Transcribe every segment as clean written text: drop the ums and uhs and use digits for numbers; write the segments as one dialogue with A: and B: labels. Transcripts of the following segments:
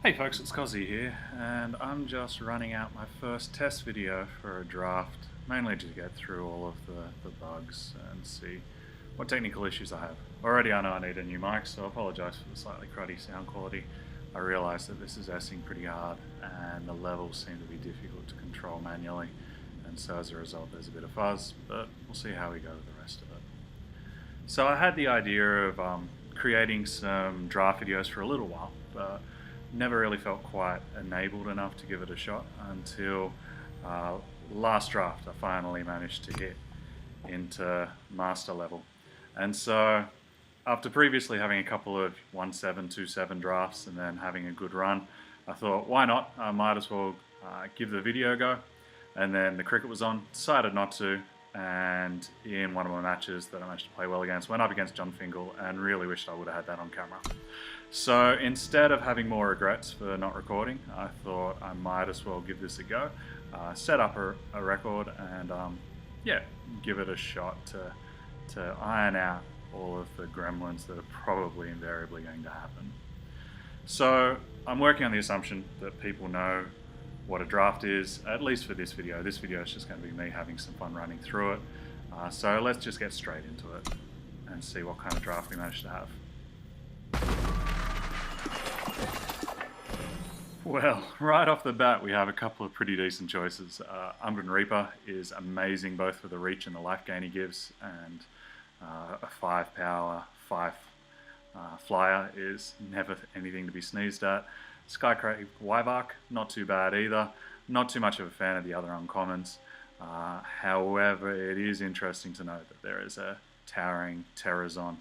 A: Hey folks, it's Kozzi here, and I'm just running out my first test video for a draft, mainly to get through all of the bugs and see what technical issues I have. Already I know I need a new mic, so I apologise for the slightly cruddy sound quality. I realise that this is S-ing pretty hard, and the levels seem to be difficult to control manually, and so as a result there's a bit of fuzz, but we'll see how we go with the rest of it. So I had the idea of creating some draft videos for a little while, but never really felt quite enabled enough to give it a shot until last draft I finally managed to hit into master level. And so after previously having a couple of 1-7, 2-7 drafts and then having a good run, I thought, why not? I might as well give the video a go. And then the cricket was on, decided not to, and in one of my matches that I managed to play well against, went up against John Fingal and really wished I would have had that on camera. So instead of having more regrets for not recording, I thought I might as well give this a go, set up a record and yeah, give it a shot to iron out all of the gremlins that are probably invariably going to happen. So I'm working on the assumption that people know what a draft is, at least for this video. This video is just going to be me having some fun running through it. So let's just get straight into it and see what kind of draft we managed to have. Well, right off the bat, we have a couple of pretty decent choices. Umbran Reaper is amazing both for the reach and the life gain he gives, and a 5 power, 5 flyer is never anything to be sneezed at. Skycrave Wyvark, not too bad either. Not too much of a fan of the other uncommons. However, it is interesting to note that there is a towering Terrazon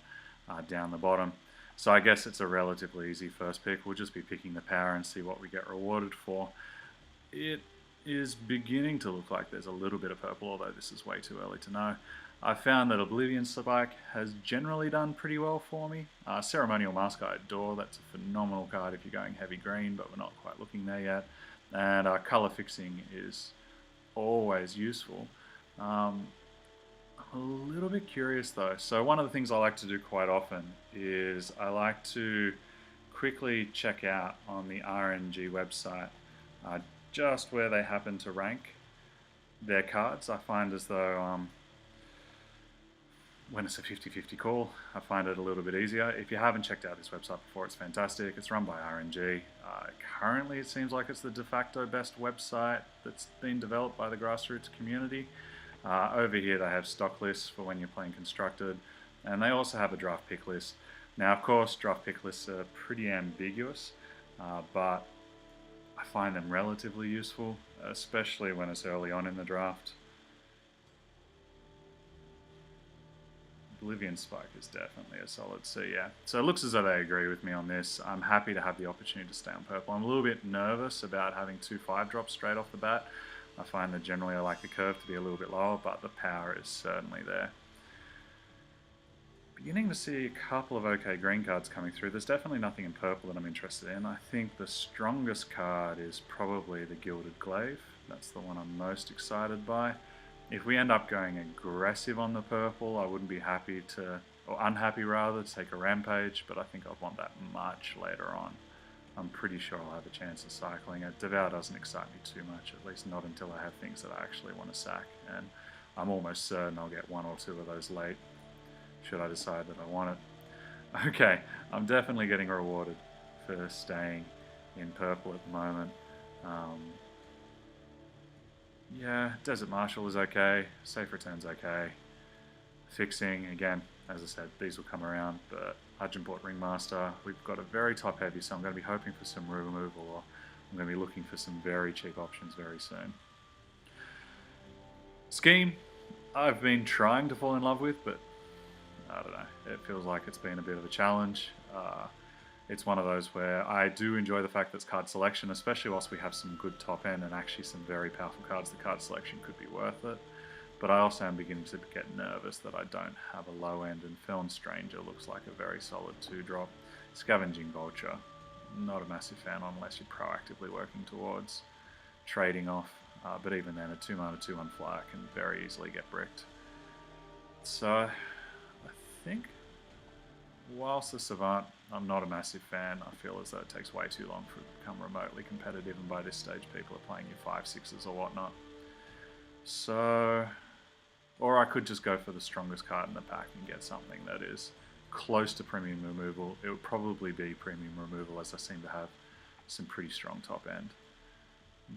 A: down the bottom. So I guess it's a relatively easy first pick. We'll just be picking the power and see what we get rewarded for. It is beginning to look like there's a little bit of purple, although this is way too early to know. I found that Oblivion Spike has generally done pretty well for me. Ceremonial Mask I adore. That's a phenomenal card if you're going heavy green, but we're not quite looking there yet. And color fixing is always useful. I'm a little bit curious though. So one of the things I like to do quite often is I like to quickly check out on the RNG website just where they happen to rank their cards. I find as though when it's a 50-50 call, I find it a little bit easier. If you haven't checked out this website before, it's fantastic. It's run by RNG. Currently, it seems like it's the de facto best website that's been developed by the grassroots community. Over here, they have stock lists for when you're playing constructed, and they also have a draft pick list. Now, of course, draft pick lists are pretty ambiguous, but I find them relatively useful, especially when it's early on in the draft. Oblivion Spike is definitely a solid C, yeah. So it looks as though they agree with me on this. I'm happy to have the opportunity to stay on purple. I'm a little bit nervous about having 2 5 drops straight off the bat. I find that generally I like the curve to be a little bit lower, but the power is certainly there. Beginning to see a couple of okay green cards coming through. There's definitely nothing in purple that I'm interested in. I think the strongest card is probably the Gilded Glaive. That's the one I'm most excited by. If we end up going aggressive on the purple, I wouldn't be happy to, or unhappy rather, to take a Rampage, but I think I'd want that much later on. I'm pretty sure I'll have a chance of cycling it. Devour doesn't excite me too much, at least not until I have things that I actually want to sack, and I'm almost certain I'll get 1 or 2 of those late, should I decide that I want it. Okay, I'm definitely getting rewarded for staying in purple at the moment. Yeah, Desert Marshal is okay, Safe Return's okay. Fixing, again, as I said, these will come around, but Argenport Ringmaster, we've got a very top heavy, so I'm going to be hoping for some removal, or I'm going to be looking for some very cheap options very soon. Scheme, I've been trying to fall in love with, but I don't know, it feels like it's been a bit of a challenge. It's one of those where I do enjoy the fact that it's card selection, especially whilst we have some good top end and actually some very powerful cards. The card selection could be worth it. But I also am beginning to get nervous that I don't have a low end, and Felon Stranger looks like a very solid 2-drop. Scavenging Vulture, not a massive fan unless you're proactively working towards trading off. But even then, a 2-mana 2/1 flyer can very easily get bricked. So I think whilst the Savant, I'm not a massive fan. I feel as though it takes way too long for it to become remotely competitive, and by this stage people are playing your 5/6s or whatnot. So, or I could just go for the strongest card in the pack and get something that is close to premium removal. It would probably be premium removal, as I seem to have some pretty strong top end.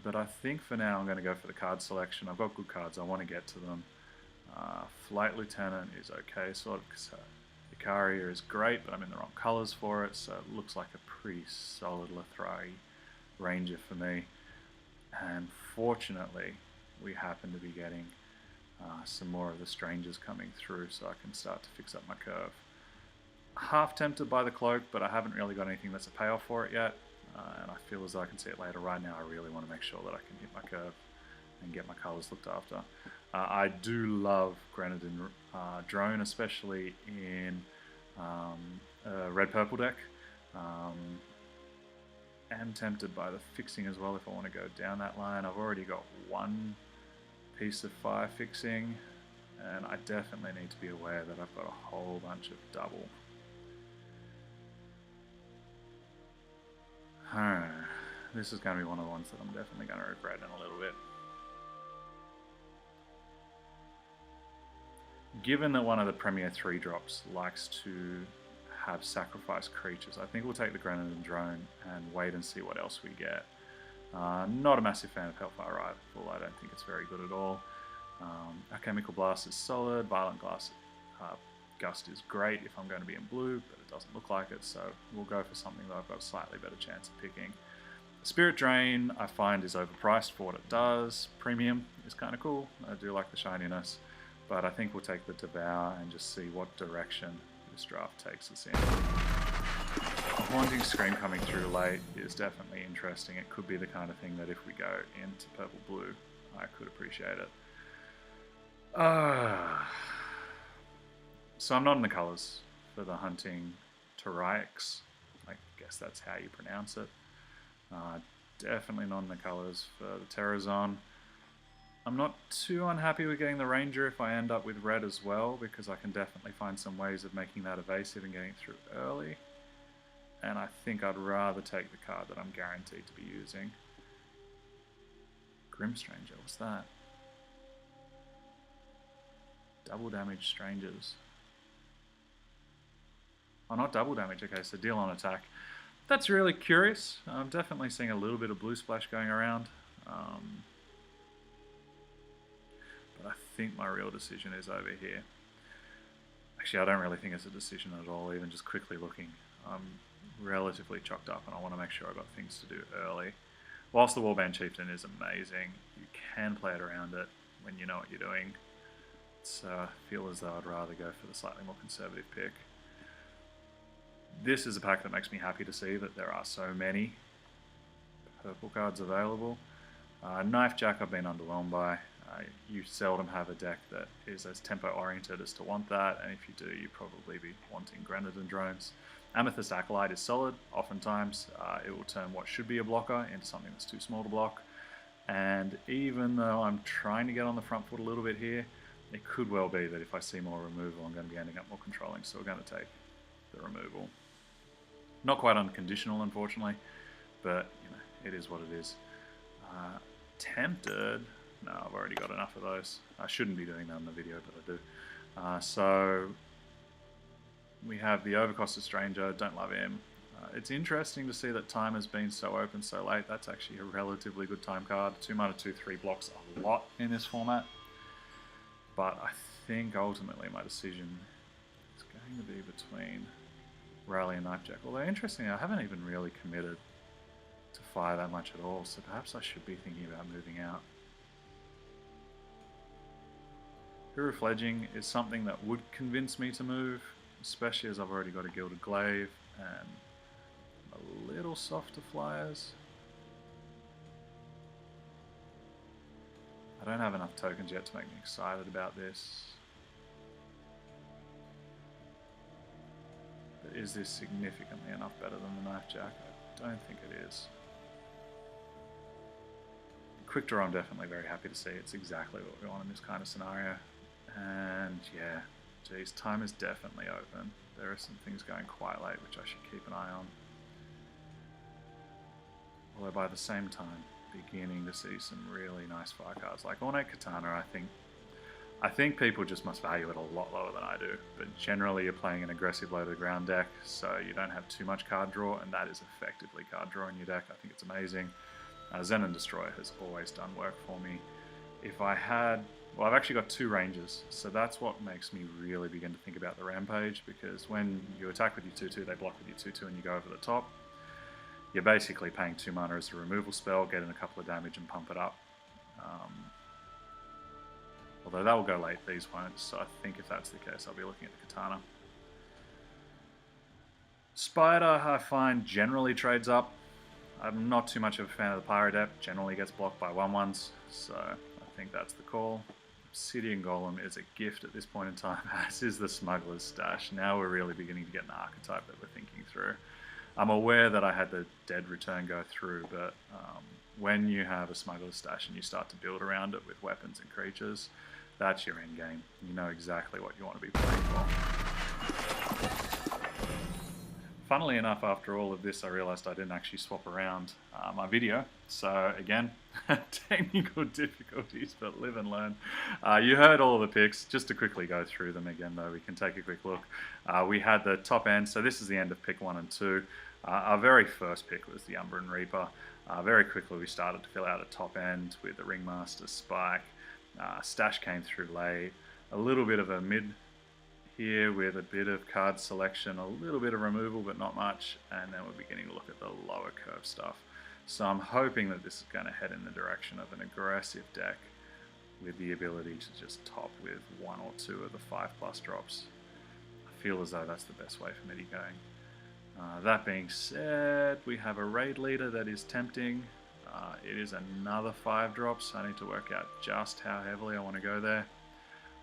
A: But I think for now I'm going to go for the card selection. I've got good cards, I want to get to them. Flight Lieutenant is okay, sort of. Icaria is great, but I'm in the wrong colours for it, so it looks like a pretty solid Lathrari Ranger for me. And fortunately, we happen to be getting some more of the Strangers coming through, so I can start to fix up my curve. Half tempted by the cloak, but I haven't really got anything that's a payoff for it yet, and I feel as though I can see it later. Right now I really want to make sure that I can hit my curve and get my colours looked after. I do love Grenadin Drone, especially in a red-purple deck. Am tempted by the fixing as well if I want to go down that line. I've already got one piece of fire fixing, and I definitely need to be aware that I've got a whole bunch of double. This is going to be one of the ones that I'm definitely going to regret in a little bit. Given that one of the Premier 3 drops likes to have sacrifice creatures, I think we'll take the Grenadin Drone and wait and see what else we get. Not a massive fan of Hellfire Rifle, I don't think it's very good at all. Alchemical Blast is solid, Violent Gust is great if I'm going to be in blue, but it doesn't look like it, so we'll go for something that I've got a slightly better chance of picking. Spirit Drain I find is overpriced for what it does. Premium is kind of cool, I do like the shininess, but I think we'll take the Devour and just see what direction this draft takes us in. A Haunting Scream coming through late is definitely interesting. It could be the kind of thing that if we go into purple-blue, I could appreciate it. So I'm not in the colours for the Hunting Tyrix. I guess that's how you pronounce it. Definitely not in the colours for the Terrazon. I'm not too unhappy with getting the Ranger if I end up with red as well, because I can definitely find some ways of making that evasive and getting through early. And I think I'd rather take the card that I'm guaranteed to be using. Grim Stranger, what's that? Double damage Strangers. Oh, not double damage, okay, so deal on attack. That's really curious. I'm definitely seeing a little bit of blue splash going around. But I think my real decision is over here. Actually, I don't really think it's a decision at all, even just quickly looking. I'm relatively chocked up and I want to make sure I've got things to do early. Whilst the Warband Chieftain is amazing, you can play it around it when you know what you're doing. So I feel as though I'd rather go for the slightly more conservative pick. This is a pack that makes me happy to see that there are so many purple cards available. Knife Jack I've been underwhelmed by. You seldom have a deck that is as tempo oriented as to want that, and if you do, you probably be wanting Grenadin Drones. Amethyst Acolyte is solid. Oftentimes it will turn what should be a blocker into something that's too small to block, and even though I'm trying to get on the front foot a little bit here, it could well be that if I see more removal I'm going to be ending up more controlling, so we're going to take the removal. Not quite unconditional, unfortunately, but you know, it is what it is. Tempted. No, I've already got enough of those. I shouldn't be doing that in the video, but I do. So we have the Overcosted Stranger. Don't love him. It's interesting to see that time has been so open so late. That's actually a relatively good time card. 2 mana, 2/3 blocks a lot in this format. But I think ultimately my decision is going to be between Rally and Knifejack. Although interestingly, I haven't even really committed to fire that much at all, so perhaps I should be thinking about moving out. Hero Fledging is something that would convince me to move, especially as I've already got a Gilded Glaive and a little softer flyers. I don't have enough tokens yet to make me excited about this. But is this significantly enough better than the Knifejack? I don't think it is. Quick Draw I'm definitely very happy to see. It's exactly what we want in this kind of scenario. And yeah, geez, time is definitely open. there are some things going quite late which I should keep an eye on. Although by the same time, beginning to see some really nice fire cards. Like Ornate Katana, I think people just must value it a lot lower than I do. But generally you're playing an aggressive low to the ground deck, so you don't have too much card draw, and that is effectively card draw in your deck. I think it's amazing. Xenon Destroyer has always done work for me. If I had... Well, I've actually got 2 ranges, so that's what makes me really begin to think about the Rampage, because when you attack with your 2-2, they block with your 2-2 and you go over the top. You're basically paying 2 mana as a removal spell, get in a couple of damage and pump it up. Although that will go late, these won't, so I think if that's the case, I'll be looking at the Katana. Spider, I find, generally trades up. I'm not too much of a fan of the Pyrodept, generally gets blocked by 1/1s, so I think that's the call. Obsidian Golem is a gift at this point in time, as is the Smuggler's Stash. Now we're really beginning to get an archetype that we're thinking through. I'm aware that I had the Dead Return go through, but when you have a Smuggler's Stash and you start to build around it with weapons and creatures, that's your end game. You know exactly what you want to be playing for. Funnily enough, after all of this, I realized I didn't actually swap around my video. So again, technical difficulties, but live and learn. You heard all the picks. Just to quickly go through them again, though, we can take a quick look. We had the top end. So this is the end of pick 1 and 2. Our very first pick was the Umbran Reaper. Very quickly, we started to fill out a top end with the Ringmaster Spike. Stash came through late. A little bit of a mid here with a bit of card selection, a little bit of removal, but not much, and then we're beginning to look at the lower curve stuff. So I'm hoping that this is going to head in the direction of an aggressive deck with the ability to just top with 1 or 2 of the 5+ drops. I feel as though that's the best way for me to be going. That being said, we have a raid leader that is tempting. It is another 5 drops, so I need to work out just how heavily I want to go there.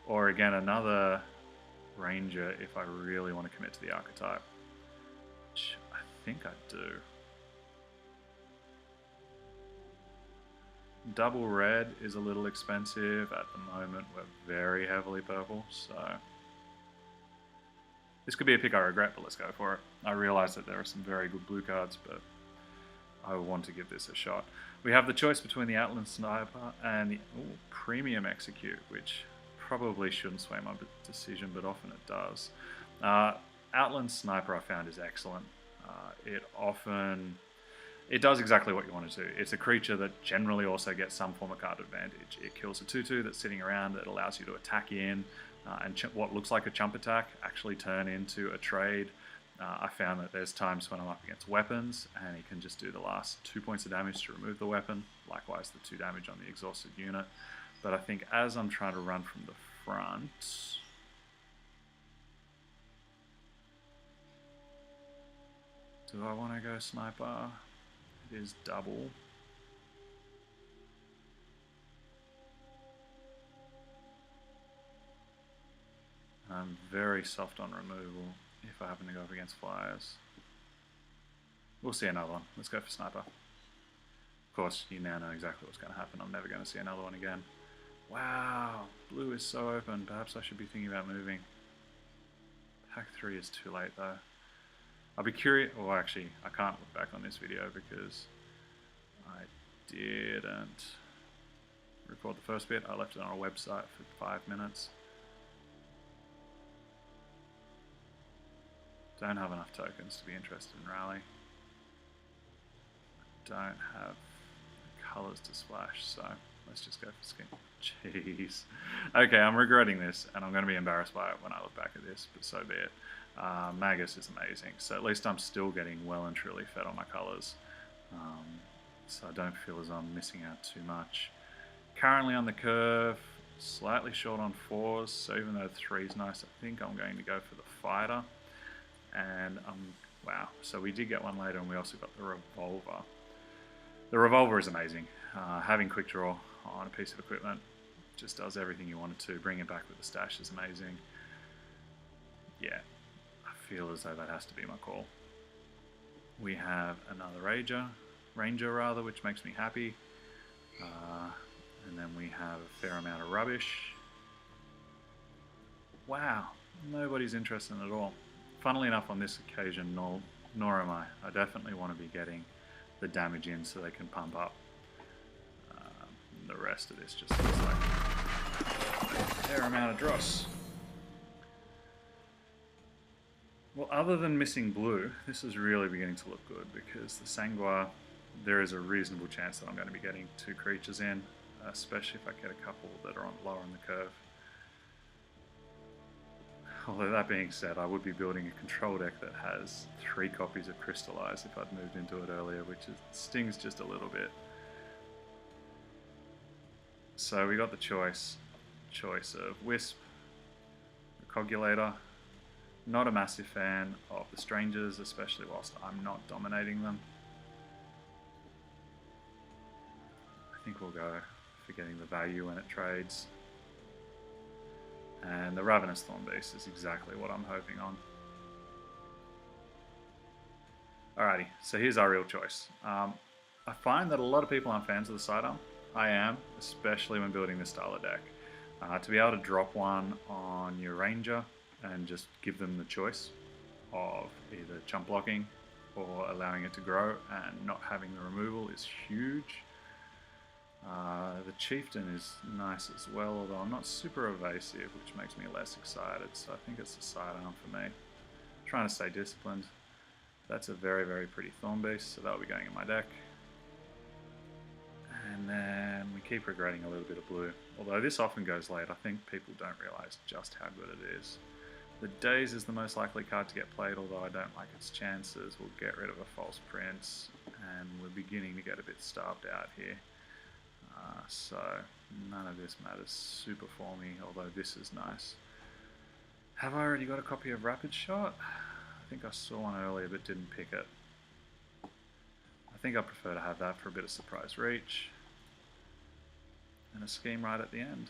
A: Or again, another ranger if I really want to commit to the archetype, which I think I do. Double red is a little expensive. At the moment we're very heavily purple, so this could be a pick I regret, but let's go for it. I realize that there are some very good blue cards, but I want to give this a shot. We have the choice between the Outland Sniper and the Premium Execute, which probably shouldn't sway my decision, but often it does. Outland Sniper I found is excellent. It does exactly what you want it to. It's a creature that generally also gets some form of card advantage. It kills a 2/2 that's sitting around that allows you to attack in, and what looks like a chump attack actually turn into a trade. I found that there's times when I'm up against weapons and he can just do the last 2 points of damage to remove the weapon, likewise the 2 damage on the exhausted unit. But I think as I'm trying to run from the front, do I want to go sniper? It is double. I'm very soft on removal if I happen to go up against flyers. We'll see another one. Let's go for sniper. Of course, you now know exactly what's going to happen. I'm never going to see another one again. Wow, blue is so open. Perhaps I should be thinking about moving. Pack 3 is too late though. I'll be curious. Well, actually, I can't look back on this video because I didn't record the first bit. I left it on a website for 5 minutes. Don't have enough tokens to be interested in rally. Don't have colors to splash, so let's just go for skin. Jeez. Okay, I'm regretting this, and I'm going to be embarrassed by it when I look back at this, but so be it. Magus is amazing, so at least I'm still getting well and truly fed on my colors, so I don't feel as I'm missing out too much. Currently on the curve, slightly short on 4s, so even though 3 is nice, I think I'm going to go for the fighter. And wow, so we did get one later, and we also got the revolver. The revolver is amazing. Having quick draw on a piece of equipment just does everything you want it to. Bring it back with the stash is amazing. Yeah, I feel as though that has to be my call. We have another ranger rather, which makes me happy. And then we have a fair amount of rubbish. Wow, nobody's interested in it at all. funnily enough on this occasion, nor am I. I definitely want to be getting the damage in so they can pump up. The rest of this just looks like a fair amount of dross. Well, other than missing blue, this is really beginning to look good because the Sangua, there is a reasonable chance that I'm going to be getting 2 creatures in, especially if I get a couple that are lower on the curve. Although that being said, I would be building a control deck that has 3 copies of Crystallize if I'd moved into it earlier, which stings just a little bit. So we got the choice of Wisp, the Cogulator. Not a massive fan of the Strangers, especially whilst I'm not dominating them. I think we'll go for getting the value when it trades. And the Ravenous Thornbeast is exactly what I'm hoping on. Alrighty, so here's our real choice. I find that a lot of people aren't fans of the sidearm. I am, especially when building this style of deck. To be able to drop one on your Ranger and just give them the choice of either chump blocking or allowing it to grow and not having the removal is huge. The Chieftain is nice as well, although I'm not super evasive, which makes me less excited, so I think it's the sidearm for me. Trying to stay disciplined. That's a very, very pretty Thornbeast, so that'll be going in my deck. And then we keep regretting a little bit of blue. Although this often goes late, I think people don't realise just how good it is. The Daze is the most likely card to get played, although I don't like its chances. We'll get rid of a False Prince, and we're beginning to get a bit starved out here. So none of this matters super for me, although this is nice. Have I already got a copy of Rapid Shot? I think I saw one earlier but didn't pick it. I think I prefer to have that for a bit of surprise reach. And a scheme right at the end.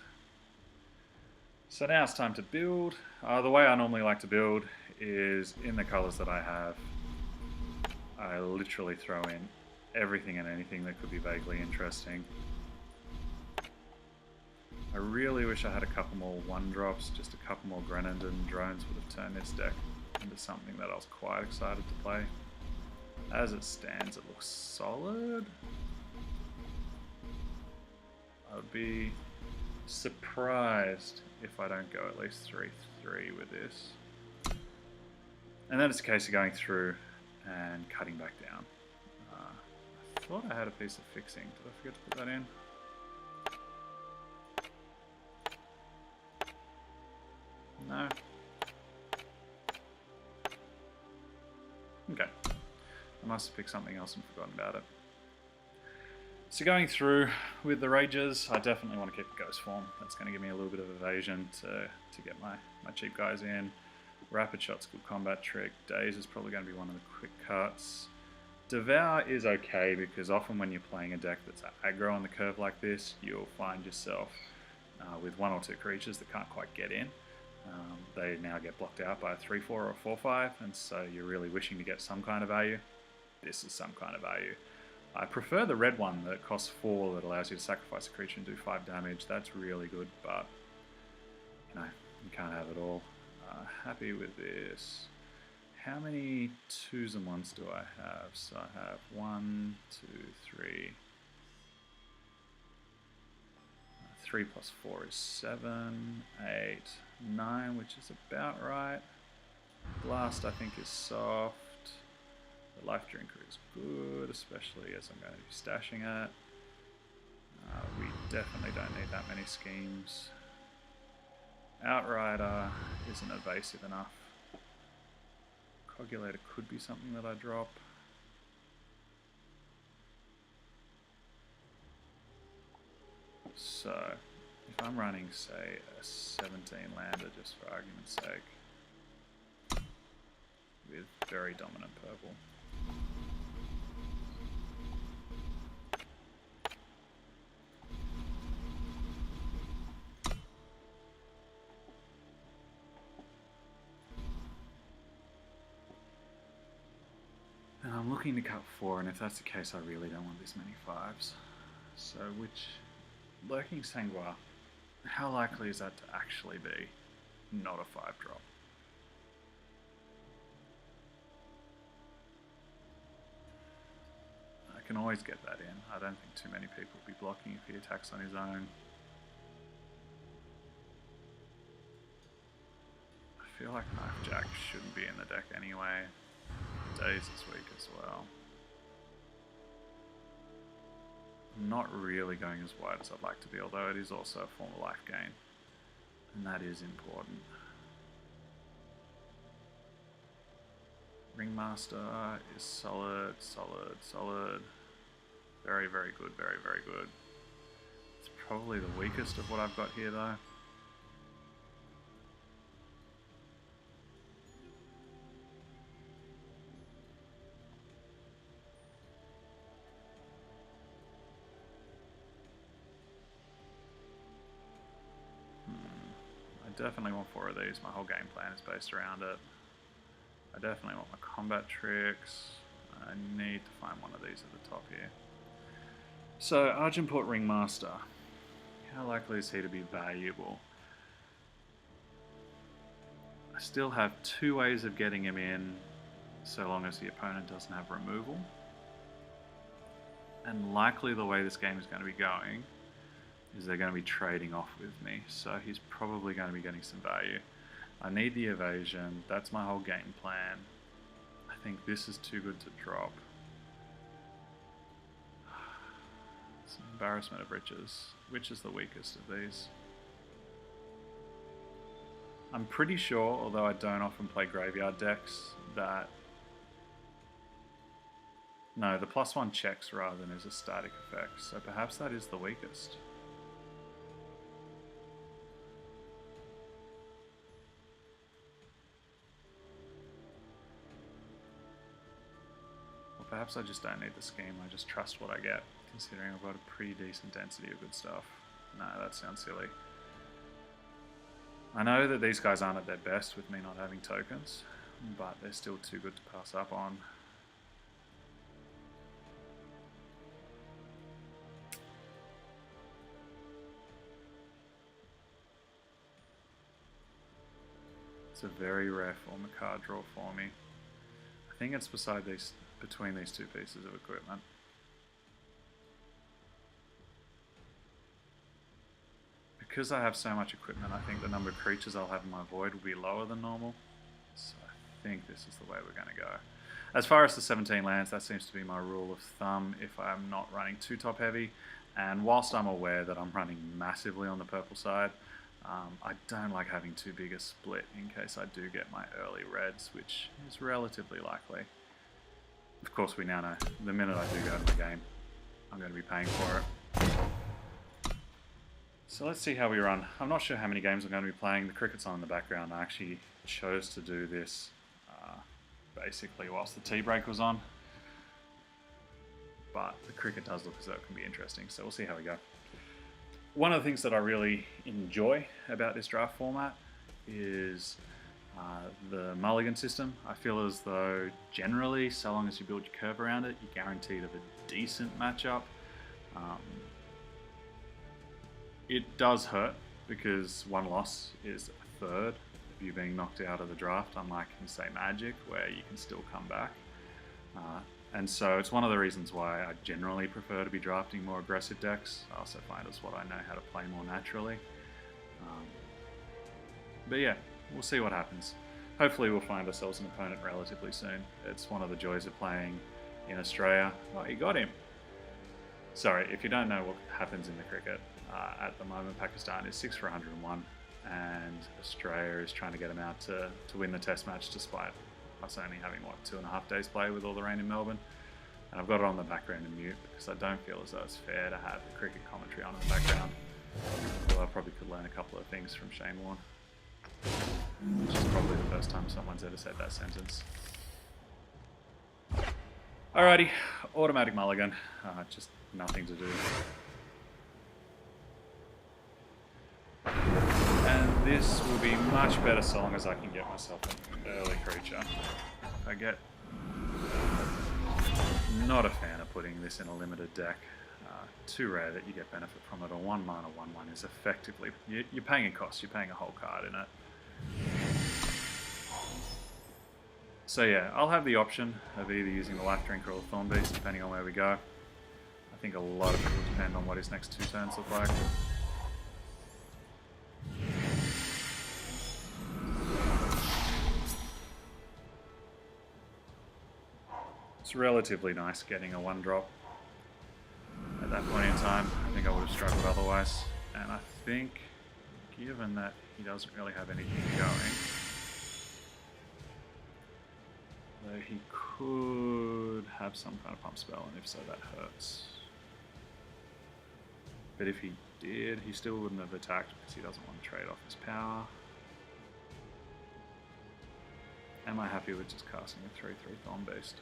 A: So now it's time to build. The way I normally like to build is in the colors that I have. I literally throw in everything and anything that could be vaguely interesting. I really wish I had a couple more 1-drops, just a couple more Grenadin drones would have turned this deck into something that I was quite excited to play. As it stands, it looks solid. I would be surprised if I don't go at least 3-3 with this. And then it's a case of going through and cutting back down. I thought I had a piece of fixing. Did I forget to put that in? No. Okay. I must have picked something else and forgotten about it. So going through with the Rages, I definitely want to keep the Ghost form. That's going to give me a little bit of evasion to get my cheap guys in. Rapid Shot's a good combat trick. Daze is probably going to be one of the quick cuts. Devour is okay because often when you're playing a deck that's aggro on the curve like this, you'll find yourself with 1 or 2 creatures that can't quite get in. They now get blocked out by a 3-4 or a 4-5, and so you're really wishing to get some kind of value. This is some kind of value. I prefer the red one that costs 4 that allows you to sacrifice a creature and do 5 damage. That's really good, but you know, you can't have it all. Happy with this. How many 2s and 1s do I have? So I have 1, 2, 3. 3 plus 4 is 7, 8, 9, which is about right. Blast I think is soft. The Life Drinker is good, especially as I'm going to be stashing it. We definitely don't need that many schemes. Outrider isn't evasive enough. Cogulator could be something that I drop. So, if I'm running, say, a 17 lander, just for argument's sake, with very dominant purple. And I'm looking to cut 4, and if that's the case, I really don't want this many 5s. So, Lurking Sangua, how likely is that to actually be not a 5-drop? can always get that in. I don't think too many people will be blocking if he attacks on his own. I feel like Knife Jack shouldn't be in the deck anyway. Daze is weak as well. I'm not really going as wide as I'd like to be, although it is also a form of life gain. And that is important. Ringmaster is solid, solid, solid. Very, very good, very, very good. It's probably the weakest of what I've got here though. I definitely want 4 of these. My whole game plan is based around it. I definitely want my combat tricks. I need to find one of these at the top here. So, Argenport Ringmaster. How likely is he to be valuable? I still have 2 ways of getting him in, so long as the opponent doesn't have removal. And likely the way this game is going to be going is they're going to be trading off with me, so he's probably going to be getting some value. I need the evasion, that's my whole game plan. I think this is too good to drop. It's an embarrassment of riches. Which is the weakest of these? I'm pretty sure, although I don't often play graveyard decks, that... No, the +1 checks rather than is a static effect, so perhaps that is the weakest. Perhaps I just don't need the scheme, I just trust what I get, considering I've got a pretty decent density of good stuff. No, that sounds silly. I know that these guys aren't at their best with me not having tokens, but they're still too good to pass up on. It's a very rare form of card draw for me. I think it's between these 2 pieces of equipment. Because I have so much equipment, I think the number of creatures I'll have in my void will be lower than normal. So I think this is the way we're going to go. As far as the 17 lands, that seems to be my rule of thumb if I'm not running too top heavy. And whilst I'm aware that I'm running massively on the purple side, I don't like having too big a split in case I do get my early reds, which is relatively likely. Of course, we now know the minute I do go to the game, I'm going to be paying for it. So let's see how we run. I'm not sure how many games I'm going to be playing. The cricket's on in the background. I actually chose to do this basically whilst the tea break was on. But the cricket does look as though it can be interesting, so we'll see how we go. One of the things that I really enjoy about this draft format is the mulligan system. I feel as though generally, so long as you build your curve around it, you're guaranteed of a decent matchup. It does hurt because 1 loss is a third of you being knocked out of the draft, unlike in, say, Magic, where you can still come back. And so it's one of the reasons why I generally prefer to be drafting more aggressive decks. I also find it's what I know how to play more naturally. But yeah, we'll see what happens. Hopefully we'll find ourselves an opponent relatively soon. It's one of the joys of playing in Australia. Oh, you got him! Sorry, if you don't know what happens in the cricket, at the moment Pakistan is 6 for 101 and Australia is trying to get them out to win the test match despite us only having, what, 2.5 days play with all the rain in Melbourne. And I've got it on the background in mute because I don't feel as though it's fair to have the cricket commentary on in the background. Although I probably could learn a couple of things from Shane Warne, which is probably the first time someone's ever said that sentence. Alrighty, automatic mulligan, just nothing to do. And this will be much better so long as I can get myself an early creature. I get not a fan of putting this in a limited deck. Too rare that you get benefit from it. A 1 mana 1/1 is effectively, you're paying a cost, you're paying a whole card in it. So yeah, I'll have the option of either using the Life Drinker or the Thorn Beast, depending on where we go. I think a lot of it will depend on what his next 2 turns look like. It's relatively nice getting a 1-drop at that point in time. I think I would have struggled otherwise. And I think, given that he doesn't really have anything going, though he could have some kind of pump spell, and if so, that hurts. But if he did, he still wouldn't have attacked because he doesn't want to trade off his power. Am I happy with just casting a 3/3 Thorn Beast?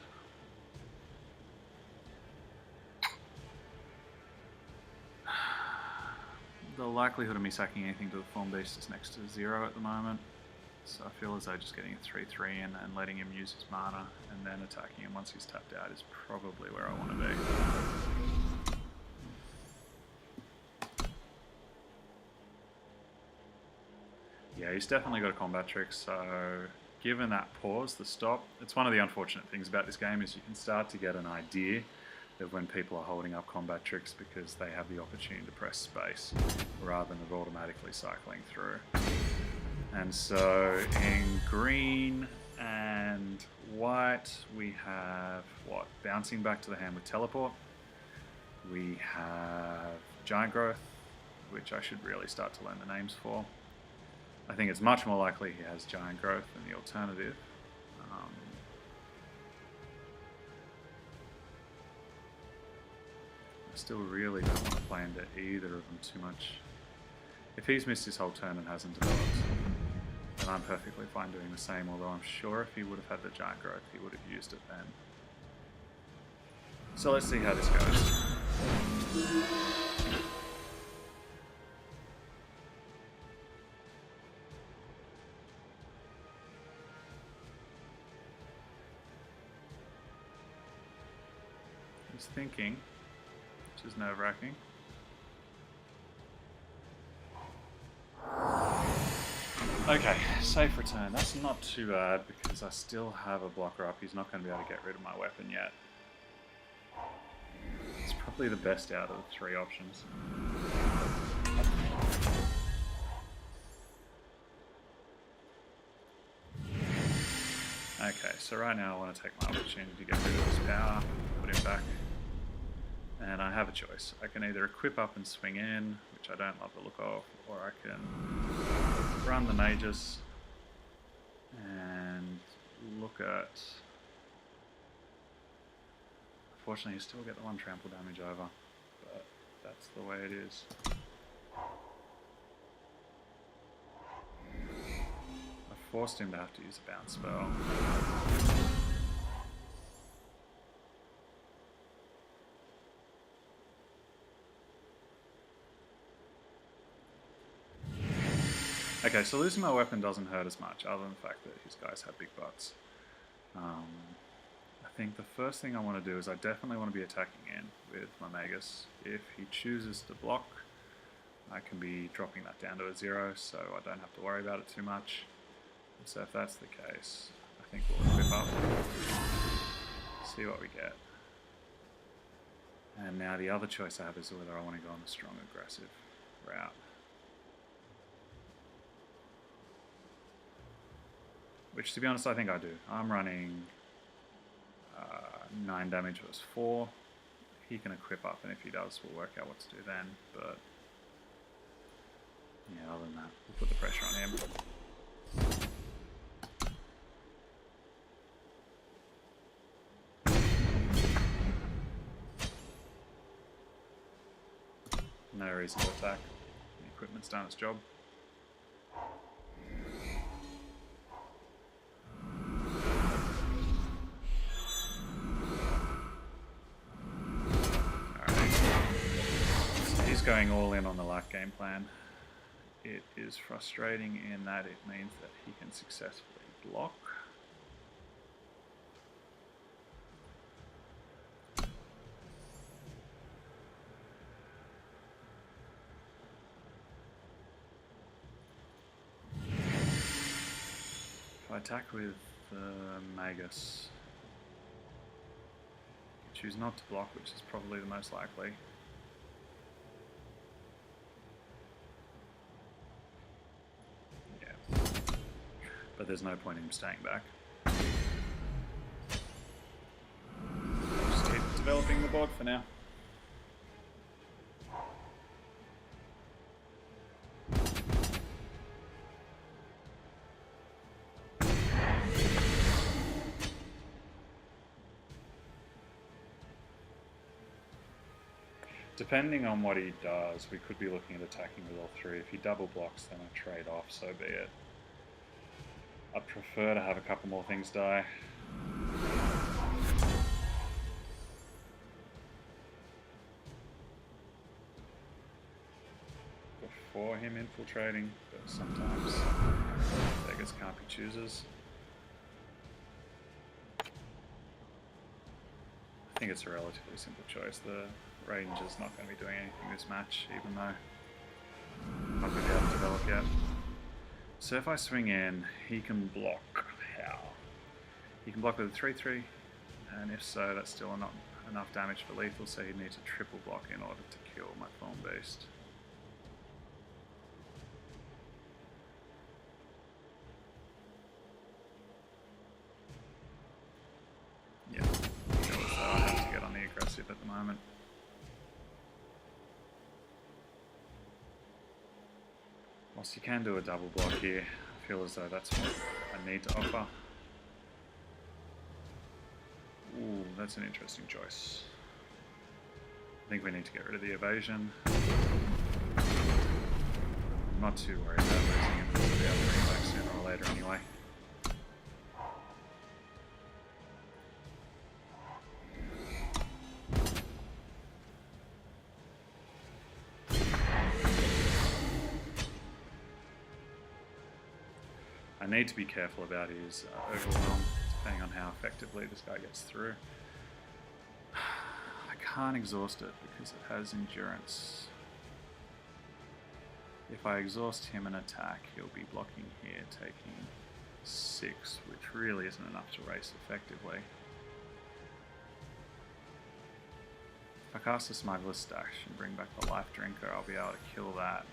A: The likelihood of me sacking anything to the Thorn Beast is next to 0 at the moment. So I feel as though just getting a 3/3 in and letting him use his mana and then attacking him once he's tapped out is probably where I want to be. Yeah, he's definitely got a combat trick, so given that pause, the stop, it's one of the unfortunate things about this game is you can start to get an idea of when people are holding up combat tricks because they have the opportunity to press space rather than automatically cycling through. And so in green and white we have what? Bouncing back to the hand with teleport. We have giant growth, which I should really start to learn the names for. I think it's much more likely he has giant growth than the alternative. I still really don't want to play into either of them too much. If he's missed his whole turn and hasn't developed, then I'm perfectly fine doing the same, although I'm sure if he would have had the giant growth, he would have used it then. So let's see how this goes. He's thinking, which is nerve-wracking. Okay, safe return. That's not too bad because I still have a blocker up. He's not going to be able to get rid of my weapon yet. It's probably the best out of the 3 options. Okay, so right now I want to take my opportunity to get rid of his power, put him back. And I have a choice. I can either equip up and swing in, which I don't love the look of, or I can run the mages and look at... Unfortunately, you still get the 1 trample damage over, but that's the way it is. I forced him to have to use a bounce spell. Okay, so losing my weapon doesn't hurt as much, other than the fact that his guys have big butts. I think the first thing I want to do is I definitely want to be attacking in with my Magus. If he chooses to block, I can be dropping that down to a 0, so I don't have to worry about it too much. So if that's the case, I think we'll equip up, see what we get. And now the other choice I have is whether I want to go on the strong aggressive route. Which, to be honest, I think I do. I'm running 9 damage versus 4. He can equip up, and if he does, we'll work out what to do then. But yeah, other than that, we'll put the pressure on him. No reason to attack. The equipment's done its job. Going all in on the luck game plan. It is frustrating in that it means that he can successfully block. If I attack with the Magus, he choose not to block, which is probably the most likely. Yeah. But there's no point in him staying back. Just keep developing the board for now. Depending on what he does, we could be looking at attacking with all three. If he double blocks, then I trade off, so be it. I'd prefer to have a couple more things die. Before him infiltrating, but sometimes beggars can't be choosers. I think it's a relatively simple choice. The Ranger's not going to be doing anything this match, even though I'm not going to be able to develop yet. So if I swing in, he can block. How? He can block with a 3-3, and if so, that's still not enough damage for lethal, so he'd need to triple block in order to kill my Thorn Beast. Yeah, so I have to get on the aggressive at the moment. Whilst you can do a double block here, I feel as though that's what I need to offer. Ooh, that's an interesting choice. I think we need to get rid of the evasion. I'm not too worried about losing him, because we'll be able to bring him back sooner or later anyway. I need to be careful about his overwhelm, depending on how effectively this guy gets through. I can't exhaust it because it has endurance. If I exhaust him and attack, he'll be blocking here, taking 6, which really isn't enough to race effectively. If I cast a Smuggler's Stash and bring back the Life Drinker, I'll be able to kill that,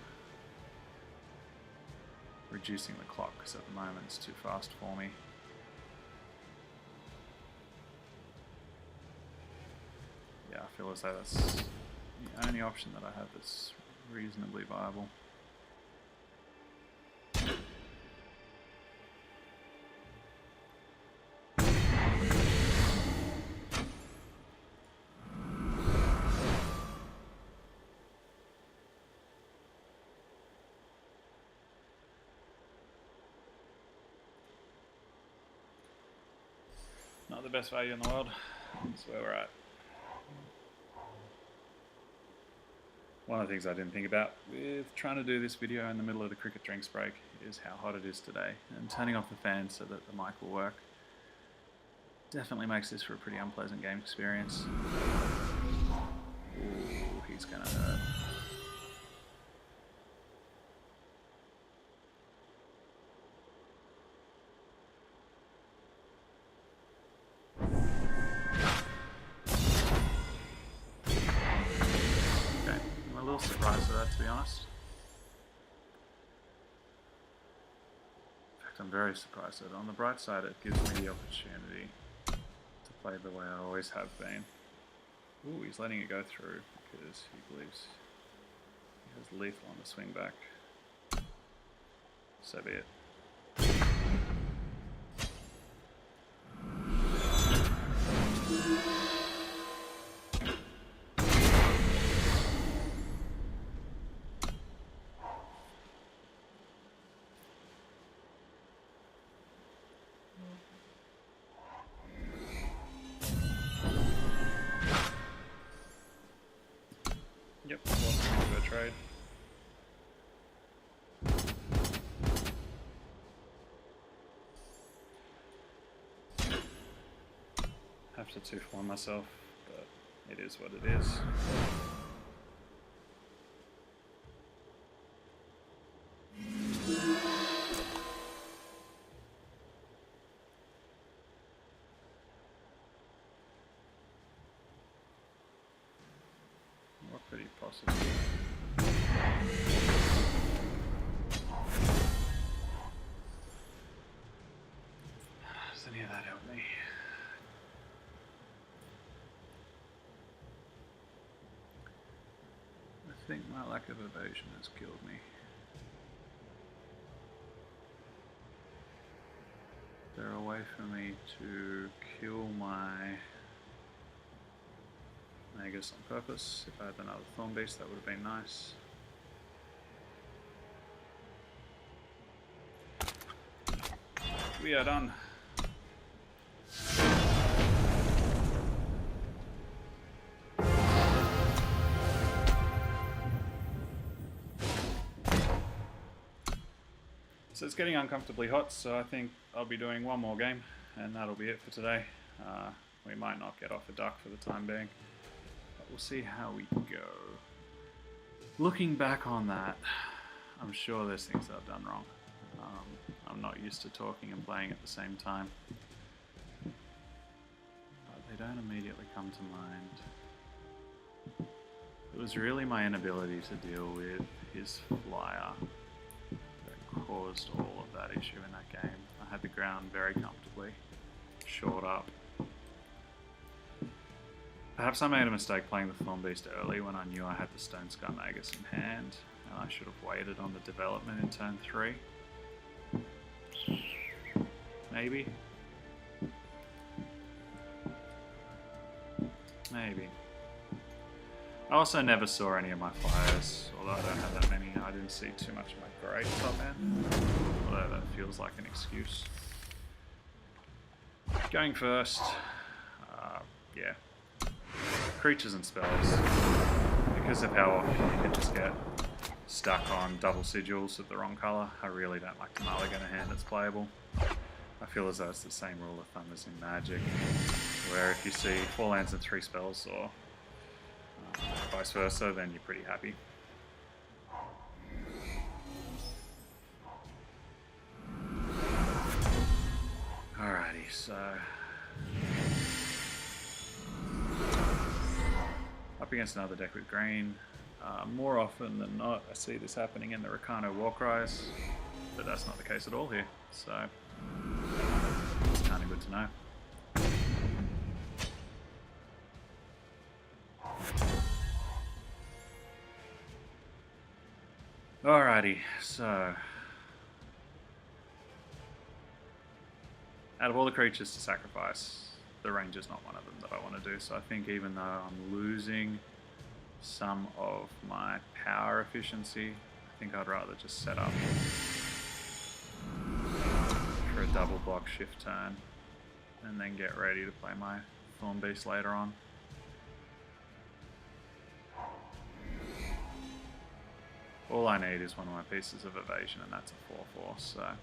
A: reducing the clock, because at the moment it's too fast for me. Yeah, I feel as though that's the only option that I have that's reasonably viable. Not the best value in the world. That's where we're at. One of the things I didn't think about with trying to do this video in the middle of the cricket drinks break is how hot it is today, and turning off the fan so that the mic will work definitely makes this for a pretty unpleasant game experience. Ooh, he's gonna hurt. Surprised at that, to be honest. In fact, I'm very surprised at it. On the bright side, it gives me the opportunity to play the way I always have been. Ooh, he's letting it go through because he believes he has lethal on the swing back. So be it. Yep, welcome into a trade. Have to 2-for-1 myself, but it is what it is. possible. Does any of that help me? I think my lack of evasion has killed me. Is there a way for me to kill my Magus on purpose? If I had another Thorn Beast, that would have been nice. We are done. So it's getting uncomfortably hot, so I think I'll be doing one more game, and that'll be it for today. We might not get off a duck for the time being, but we'll see how we go. Looking back on that, I'm sure there's things that I've done wrong. I'm not used to talking and playing at the same time, but they don't immediately come to mind. It was really my inability to deal with his flyer that caused all of that issue in that game. I had the ground very comfortably shored up. Perhaps I made a mistake playing the Thorn Beast early when I knew I had the Stonescar Magus in hand, and I should have waited on the development in turn 3. Maybe. Maybe. I also never saw any of my flyers, although I don't have that many. I didn't see too much of my great top end, although that feels like an excuse. Going first, yeah. Creatures and spells, because of how often you can just get stuck on double sigils of the wrong colour. I really don't like to mulligan a hand that's playable. I feel as though it's the same rule of thumb as in Magic, where if you see 4 lands and 3 spells, or vice versa, then you're pretty happy. Alrighty, so up against another deck with green. More often than not, I see this happening in the Rakano Warcries, but that's not the case at all here, so it's kind of good to know. Alrighty, so out of all the creatures to sacrifice, the Ranger's not one of them that I want to do, so I think even though I'm losing some of my power efficiency, I think I'd rather just set up for a double block shift turn and then get ready to play my Thorn Beast later on. All I need is one of my pieces of evasion, and that's a 4/4, so I'm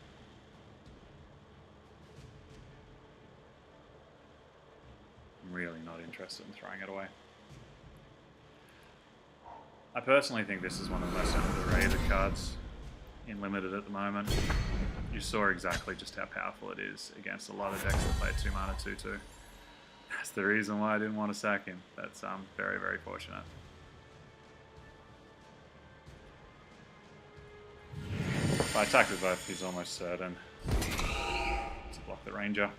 A: really not interested in throwing it away. I personally think this is one of the most underrated cards in Limited at the moment. You saw exactly just how powerful it is against a lot of decks that play 2 mana 2/2. That's the reason why I didn't want to sack him. That's very, very fortunate. If I attack with both, he's almost certain to block the Ranger,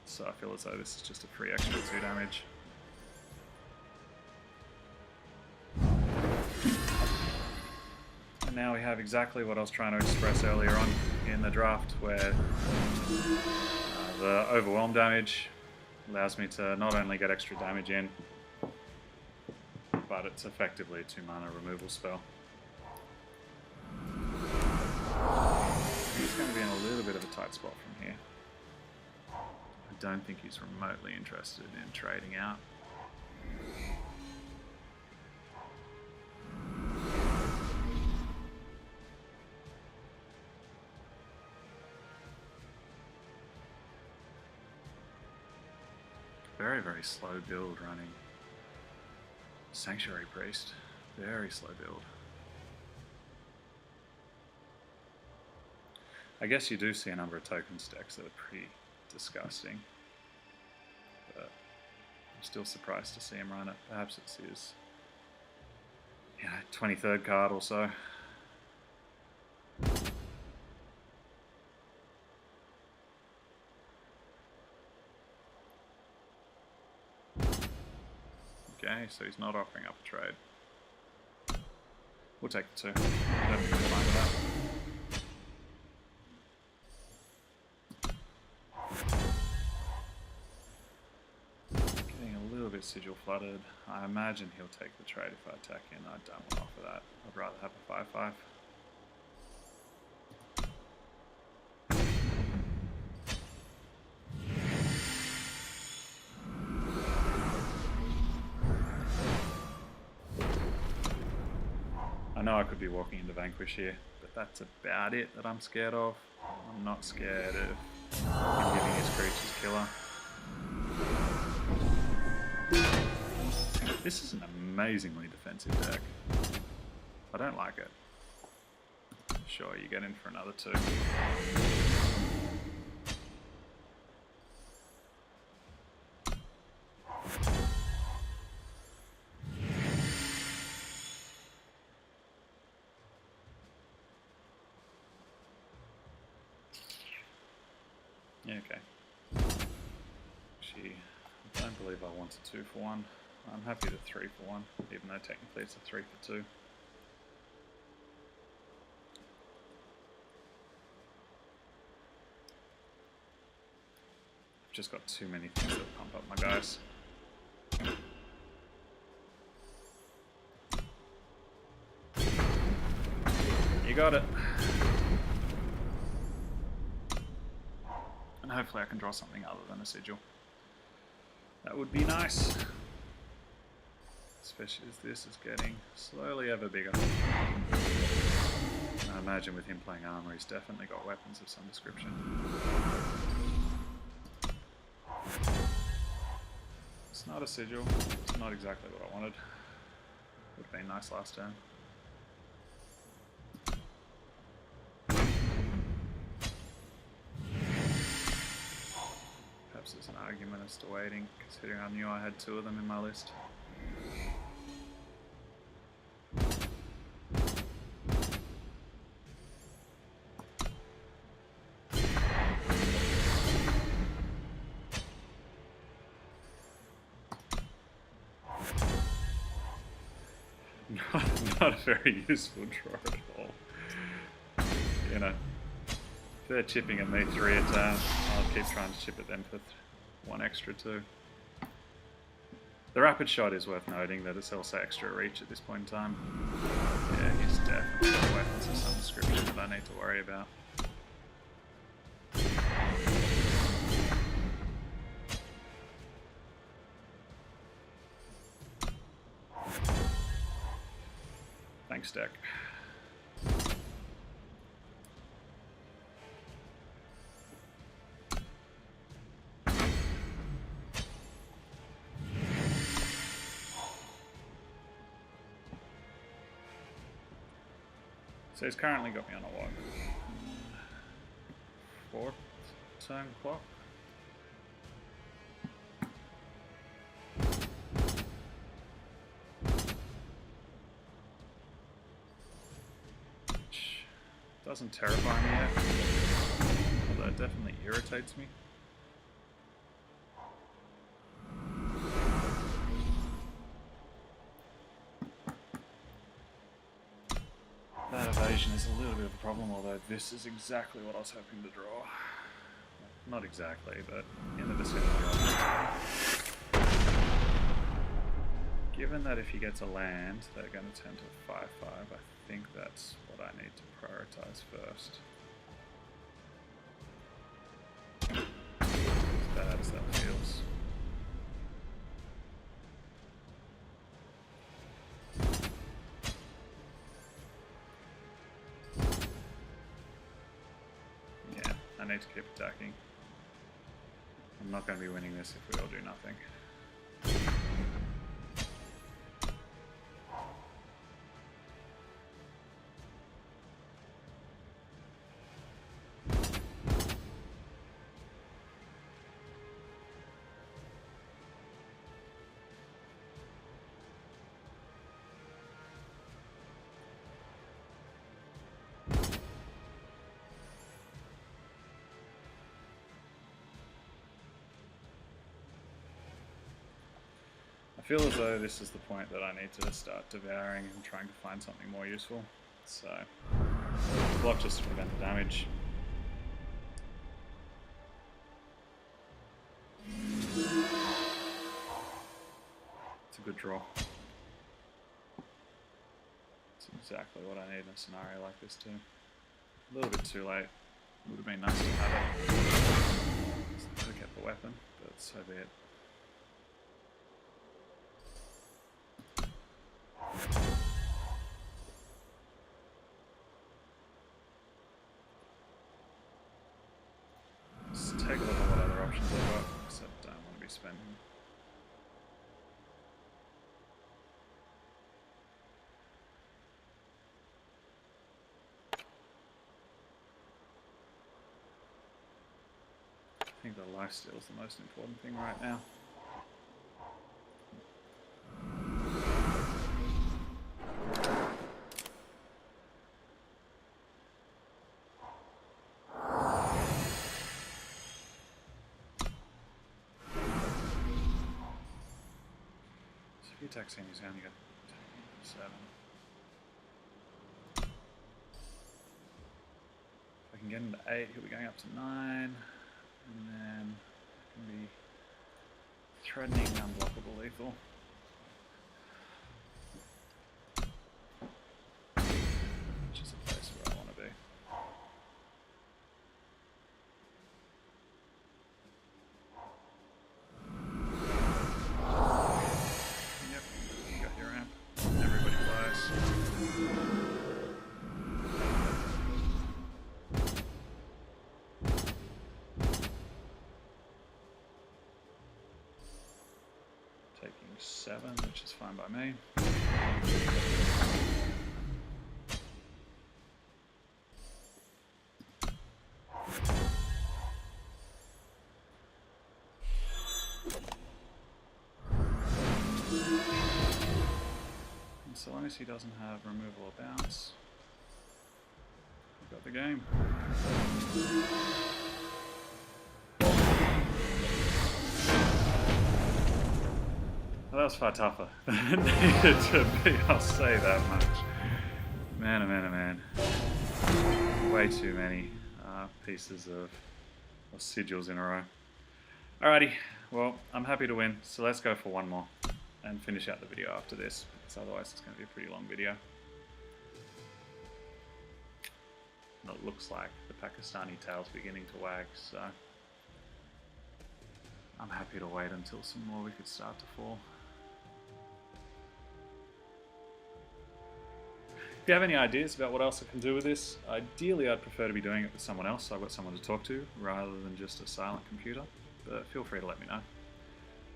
A: so I feel as though this is just a free extra 2 damage. And now we have exactly what I was trying to express earlier on in the draft, where the overwhelm damage allows me to not only get extra damage in, but it's effectively a 2 mana removal spell. He's going to be in a little bit of a tight spot from here. I don't think he's remotely interested in trading out. Very, very slow build running Sanctuary Priest. Very slow build. I guess you do see a number of token stacks that are pretty disgusting, but I'm still surprised to see him run it. Perhaps it's his 23rd card or so. Okay, so he's not offering up a trade. We'll take the 2. I don't think we're fine with that. Getting a little bit sigil flooded. I imagine he'll take the trade if I attack in. I don't want to offer that. I'd rather have a 5/5. I know I could be walking into Vanquish here, but that's about it that I'm scared of. I'm not scared of him giving his creatures killer. This is an amazingly defensive deck. I don't like it. Sure, you get in for another 2. Yeah, okay. Actually, I don't believe I want a 2 for 1. I'm happy to 3 for 1, even though technically it's a 3 for 2. I've just got too many things that pump up my guys. You got it. And hopefully I can draw something other than a sigil. That would be nice. Especially as this is getting slowly ever bigger. I imagine with him playing armor, he's definitely got weapons of some description. It's not a sigil. It's not exactly what I wanted. Would have been nice last turn. Perhaps there's an argument as to waiting, considering I knew I had 2 of them in my list. Not a very useful draw at all. You know, if they're chipping at me 3 a turn, I'll keep trying to chip at them for 1 extra too. The rapid shot is worth noting that it's also extra reach at this point in time. Yeah, he's definitely got weapons of some description that I need to worry about. Thanks, deck. So he's currently got me on a what? 4th turn clock? Which doesn't terrify me yet, although it definitely irritates me. That evasion is a little bit of a problem, although this is exactly what I was hoping to draw. Not exactly, but in the vicinity of it. Given that if he gets a land, they're going to turn to 5/5, I think that's what I need to prioritize first. As bad as that feels. I need to keep attacking. I'm not going to be winning this if we all do nothing. I feel as though this is the point that I need to start devouring and trying to find something more useful. So, block just to prevent the damage. It's a good draw. It's exactly what I need in a scenario like this too. A little bit too late. Would have been nice to have it. Could have kept the weapon, but so be it. Let's take a look at what other options I've got, because I don't want to be spending. I think the lifesteal is the most important thing right now. So if he attacks in, he's only got 7. If I can get him to 8, he'll be going up to 9. And then it can be threatening unblockable lethal. Which is a place where I want to be. Yep, you got your ramp. Everybody flies. Taking 7, which is fine by me. And so long as he doesn't have removal or bounce, we've got the game. Well, that was far tougher than it needed to be, I'll say that much. Man, oh man, oh man. Way too many pieces of sigils in a row. Alrighty, well, I'm happy to win, so let's go for one more and finish out the video after this, because otherwise it's going to be a pretty long video. And it looks like the Pakistani tail's beginning to wag, so I'm happy to wait until some more wickets start to fall. If you have any ideas about what else I can do with this, ideally I'd prefer to be doing it with someone else, so I've got someone to talk to, rather than just a silent computer, but feel free to let me know.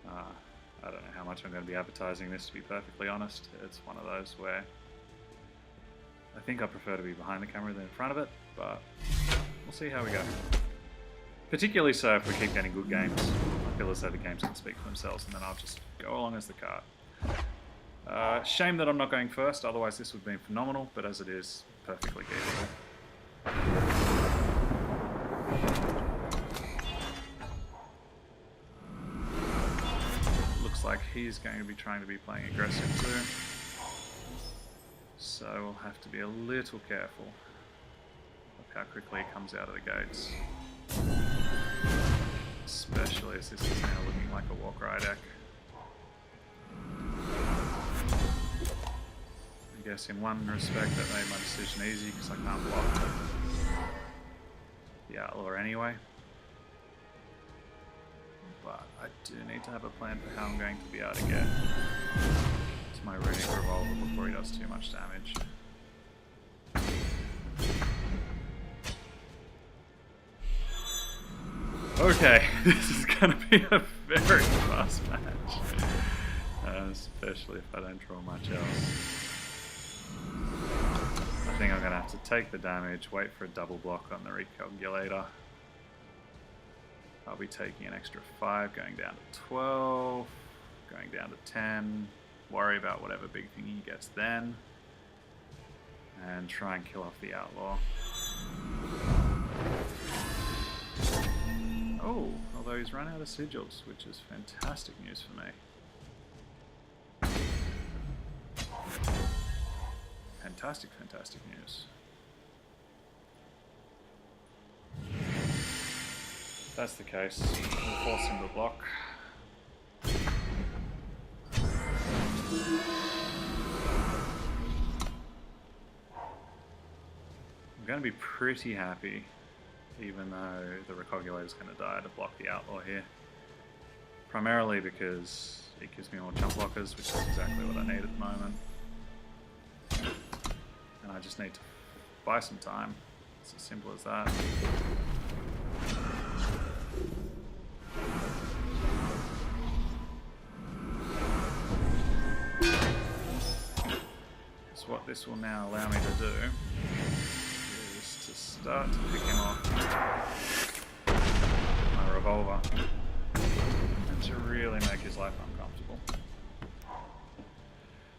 A: I don't know how much I'm going to be advertising this, to be perfectly honest. It's one of those where I think I prefer to be behind the camera than in front of it, but we'll see how we go. Particularly so if we keep getting good games. I feel as though the games can speak for themselves, and then I'll just go along as the cart. Shame that I'm not going first, otherwise this would have been phenomenal, but as it is, perfectly gettable. Looks like he's going to be trying to be playing aggressive too. So we'll have to be a little careful of how quickly he comes out of the gates. Especially as this is now looking like a walk right deck. I guess in one respect that made my decision easy because I can't block the outlaw anyway. But I do need to have a plan for how I'm going to be able to get to my runic revolver before he does too much damage. Okay, this is going to be a very fast match, especially if I don't draw much else. I think I'm going to have to take the damage, wait for a double block on the recalculator. I'll be taking an extra 5, going down to 12, going down to 10, worry about whatever big thing he gets then, and try and kill off the outlaw. Oh, although he's run out of sigils, which is fantastic news for me. Fantastic, fantastic news. If that's the case, we'll force him to block. I'm going to be pretty happy, even though the Recogulator is going to die, to block the Outlaw here. Primarily because it gives me more jump blockers, which is exactly what I need at the moment. And I just need to buy some time. It's as simple as that. So what this will now allow me to do is to start to pick him off my revolver and to really make his life uncomfortable.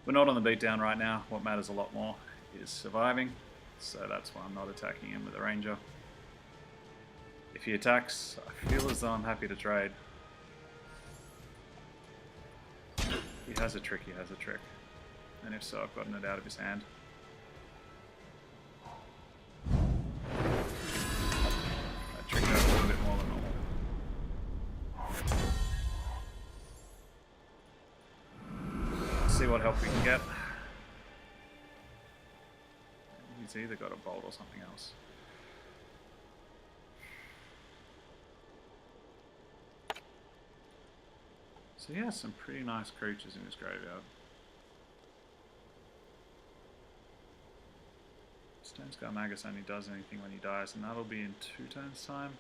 A: We're not on the beatdown right now. What matters a lot more is surviving, so that's why I'm not attacking him with a ranger. If he attacks, I feel as though I'm happy to trade. He has a trick, he has a trick. And if so, I've gotten it out of his hand. That tricked out a little bit more than normal. Let's see what help we can get. He's either got a bolt or something else. So he has some pretty nice creatures in his graveyard. Stonescar Magus only does anything when he dies, and that'll be in 2 turns time.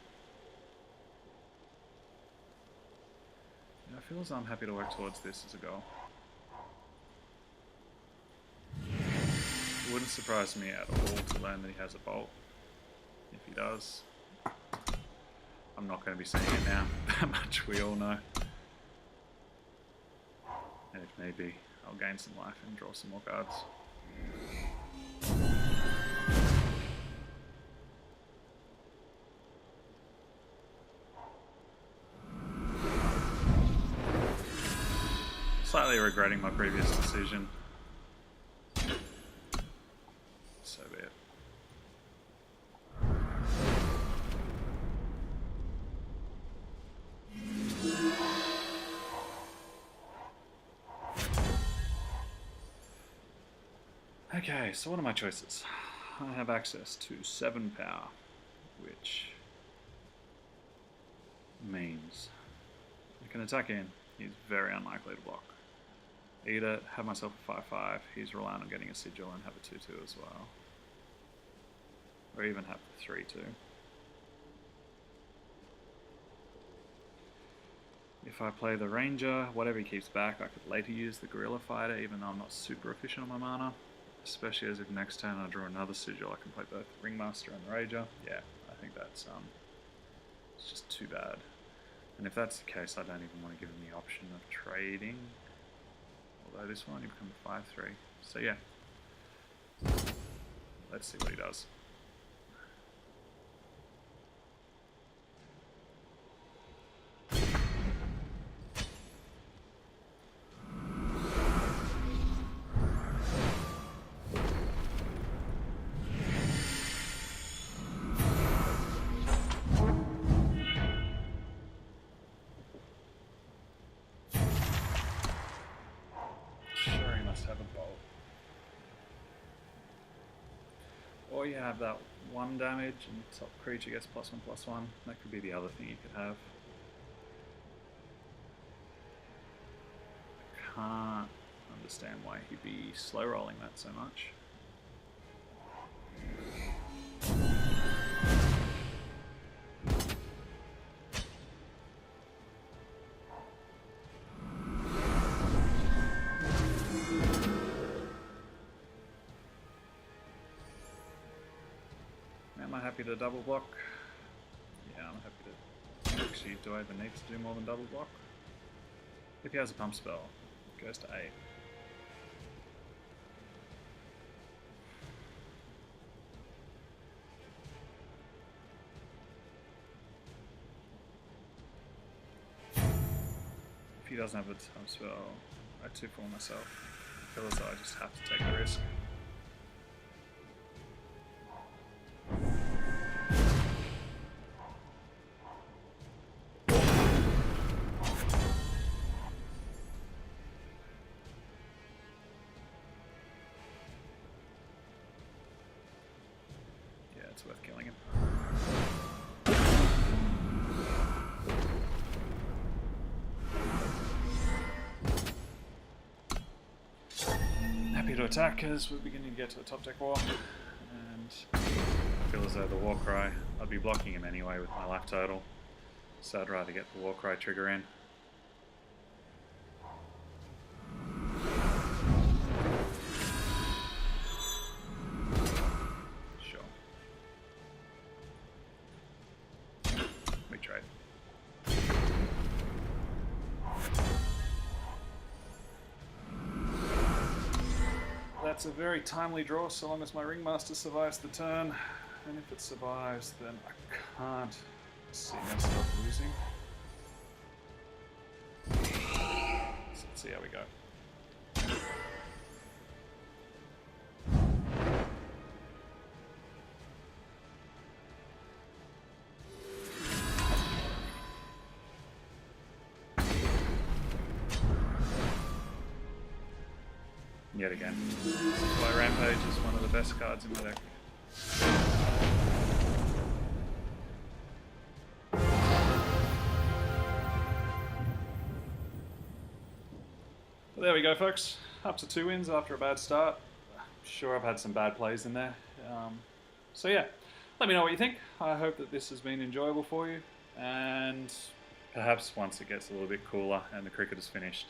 A: Yeah, I feel as though I'm happy to work towards this as a goal. It wouldn't surprise me at all to learn that he has a bolt. If he does, I'm not going to be saying it now, that much we all know. And if need be, I'll gain some life and draw some more cards. Slightly regretting my previous decision. So be it. Okay, so what are my choices? I have access to 7 power, which means I can attack in. He's very unlikely to block. Either have myself a 5/5, he's relying on getting a sigil, and have a 2/2 as well. Or even have the 3/2. If I play the Ranger, whatever he keeps back, I could later use the Guerrilla Fighter, even though I'm not super efficient on my mana. Especially as if next turn I draw another sigil, I can play both the Ringmaster and the Rager. Yeah, I think that's it's just too bad. And if that's the case, I don't even want to give him the option of trading. Although this one, he becomes a 5/3. So yeah. Let's see what he does. Have a bolt. Or you have that 1 damage and top creature gets +1/+1. That could be the other thing you could have. I can't understand why he'd be slow rolling that so much. Am I happy to double block? Yeah, I'm happy to. Actually, do I even need to do more than double block? If he has a pump spell, it goes to 8. If he doesn't have a pump spell, I 2-4 myself. I feel as though I just have to take the risk. it's worth killing him. Happy to attack as we're beginning to get to a top deck war, and I feel as though the war cry, I'd be blocking him anyway with my life total, so I'd rather get the war cry trigger in. Sure. We trade. That's a very timely draw so long as my Ringmaster survives the turn, and if it survives then I can't see myself losing. So let's see how we go. Yet again. Why Rampage is one of the best cards in my deck. But there we go, folks. Up to 2 wins after a bad start. I'm sure I've had some bad plays in there. So yeah, let me know what you think. I hope that this has been enjoyable for you. And perhaps once it gets a little bit cooler and the cricket is finished,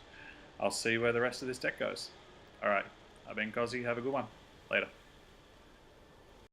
A: I'll see where the rest of this deck goes. Alright, I've been Kozzi, have a good one. Later.